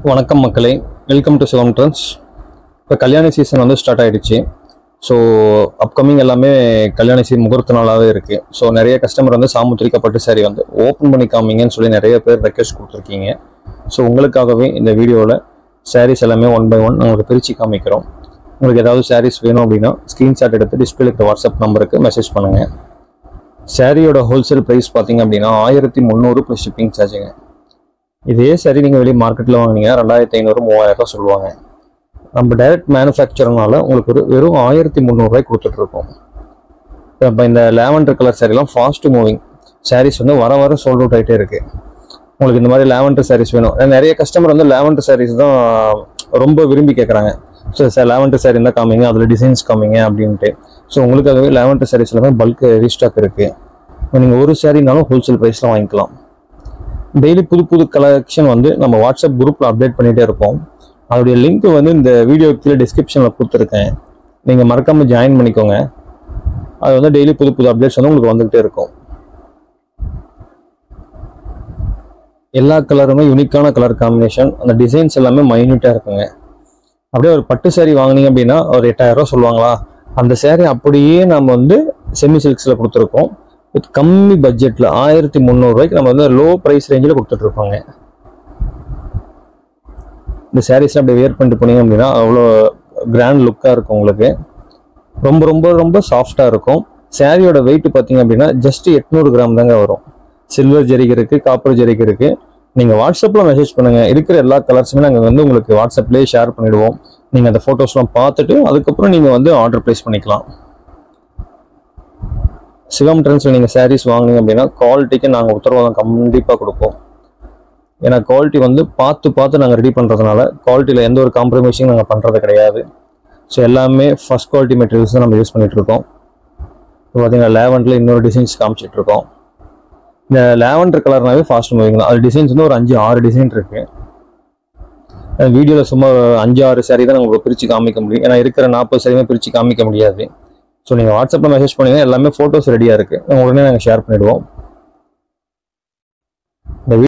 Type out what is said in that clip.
வணக்கம் மக்களே, welcome to Sivam trends. இப்போ கல்யாண சீசன் வந்து ஸ்டார்ட் ஆகிடுச்சு. ஸோ அப்கமிங் எல்லாமே கல்யாண முகூர்த்த நாளாகவே இருக்குது. ஸோ நிறைய கஸ்டமர் வந்து சாமுத்திரிக்கா பட்டு சாரி வந்து ஓப்பன் பண்ணி காமிங்கன்னு சொல்லி நிறைய பேர் ரெக்வெஸ்ட் கொடுத்துருக்கீங்க. ஸோ உங்களுக்காகவே இந்த வீடியோவில் சாரீஸ் எல்லாமே ஒன் பை ஒன் உங்களுக்கு பிரித்து காமிக்கிறோம். உங்களுக்கு ஏதாவது சாரீஸ் வேணும் அப்படின்னா ஸ்க்ரீன்ஷாட் எடுத்து டிஸ்பிளே இருக்கிற வாட்ஸ்அப் நம்பருக்கு மெசேஜ் பண்ணுங்கள். சாரியோட ஹோல்சேல் ப்ரைஸ் பார்த்தீங்க அப்படின்னா 1300 + ஷிப்பிங் சார்ஜுங்க. இதே சரி நீங்கள் வெளியே மார்க்கெட்டில் வாங்கினீங்கன்னா 2500 3000 சொல்லுவாங்க. நம்ம டைரக்ட் மேனுஃபேக்சர்னால உங்களுக்கு வெறும் 1300 கொடுத்துட்ருக்கோம். இப்போ இந்த லேவண்டர் கலர் சாரீலாம் ஃபாஸ்ட் மூவிங் சாரீஸ் வந்து வர வர சோல்ட் அவுட் ஆகிட்டே இருக்குது. உங்களுக்கு இந்த மாதிரி லேவண்டர் சாரீஸ் வேணும். நிறைய கஸ்டமர் வந்து லேவண்டர் சாரீஸ் தான் ரொம்ப விரும்பி கேட்குறாங்க. ஸோ சார் லேவண்டர் சாரீ இருந்தால் காமிங்க, அதில் டிசைன்ஸ் காமிங்க அப்படின்ட்டு. ஸோ உங்களுக்காகவே லேவண்டர் சாரீஸ் எல்லாமே பல்க் ரீஸ்டாக் இருக்குது. நீங்கள் ஒரு சாரீனாலும் ஹோல்சேல் ப்ரைஸில் வாங்கிக்கலாம். டெய்லி புது புது கலெக்ஷன் வந்து நம்ம வாட்ஸ்அப் குரூப்பில் அப்டேட் பண்ணிகிட்டே இருப்போம். அதோடைய லிங்க் வந்து இந்த வீடியோ கீழே டிஸ்கிரிப்ஷனில் கொடுத்துருக்கேன். நீங்கள் மறக்காமல் ஜாயின் பண்ணிக்கோங்க. அது வந்து டெய்லி புது புது அப்டேட்ஸ் வந்து உங்களுக்கு வந்துகிட்டே இருக்கும். எல்லா கலருமே யூனிக்கான கலர் காம்பினேஷன், அந்த டிசைன்ஸ் எல்லாமே மைன்யூட்டாக இருக்குங்க. அப்படியே ஒரு பட்டு சாரீ வாங்கினீங்க அப்படின்னா ஒரு 8000 சொல்லுவாங்களா, அந்த சாரீ அப்படியே நம்ம வந்து செமி சில்க்ஸில் கொடுத்துருக்கோம். வித் கம்மி பட்ஜெட்டில் 1300 நம்ம வந்து லோ ப்ரைஸ் ரேஞ்சில் கொடுத்துட்ருக்கோங்க. இந்த சாரீஸ்லாம் அப்படியே வேர் பண்ணிட்டு போனீங்க அப்படின்னா அவ்வளோ கிராண்ட் லுக்காக இருக்கும். உங்களுக்கு ரொம்ப ரொம்ப ரொம்ப சாஃப்டாக இருக்கும். சாரியோட வெயிட் பார்த்தீங்க அப்படின்னா ஜஸ்ட் 800 கிராம் தாங்க வரும். சில்வர் ஜரிகை இருக்குது, காப்பர் ஜரிகை இருக்குது. நீங்கள் வாட்ஸ்அப்பில் மெசேஜ் பண்ணுங்கள். இருக்கிற எல்லா கலர்ஸுமே நாங்கள் வந்து உங்களுக்கு வாட்ஸ்அப்லேயே ஷேர் பண்ணிவிடுவோம். நீங்கள் அந்த ஃபோட்டோஸ்லாம் பார்த்துட்டு அதுக்கப்புறம் நீங்கள் வந்து ஆர்டர் ப்ளேஸ் பண்ணிக்கலாம். சிவம் ட்ரெண்ட்ஸில் நீங்கள் சாரீஸ் வாங்கினீங்க அப்படின்னா குவாலிட்டிக்கு நாங்கள் உத்தரவாதம் கண்டிப்பாக கொடுப்போம். ஏன்னா குவாலிட்டி வந்து பார்த்து நாங்கள் ரெடி பண்ணுறதுனால குவாலிட்டியில் எந்த ஒரு காம்ப்ரமைஸையும் நாங்கள் பண்ணுறது கிடையாது. ஸோ எல்லாமே ஃபஸ்ட் குவாலிட்டி மெட்டீரியல்ஸ் தான் நம்ம யூஸ் பண்ணிகிட்ருக்கோம். இப்போ பார்த்தீங்கன்னா லேவண்டரில் இன்னொரு டிசைன்ஸ் காமிச்சிட்ருக்கோம். இந்த லேவண்டர் கலர்னாவே ஃபாஸ்ட் மூவிங் தான். அது டிசைன்ஸ் வந்து ஒரு 5-6 டிசைன் இருக்குது. வீடியோவில் சும்மா 5-6 சாரீ தான் உங்களுக்கு பிரித்து காமிக்க முடியும். ஏன்னா இருக்கிற 40 சாரியுமே பிரித்து காமிக்க முடியாது. ஸோ நீங்கள் வாட்ஸ்அப்பில் மெசேஜ் பண்ணிங்கன்னா எல்லாமே ஃபோட்டோஸ் ரெடியாக இருக்குது. உடனே நாங்கள் ஷேர் பண்ணிவிடுவோம்.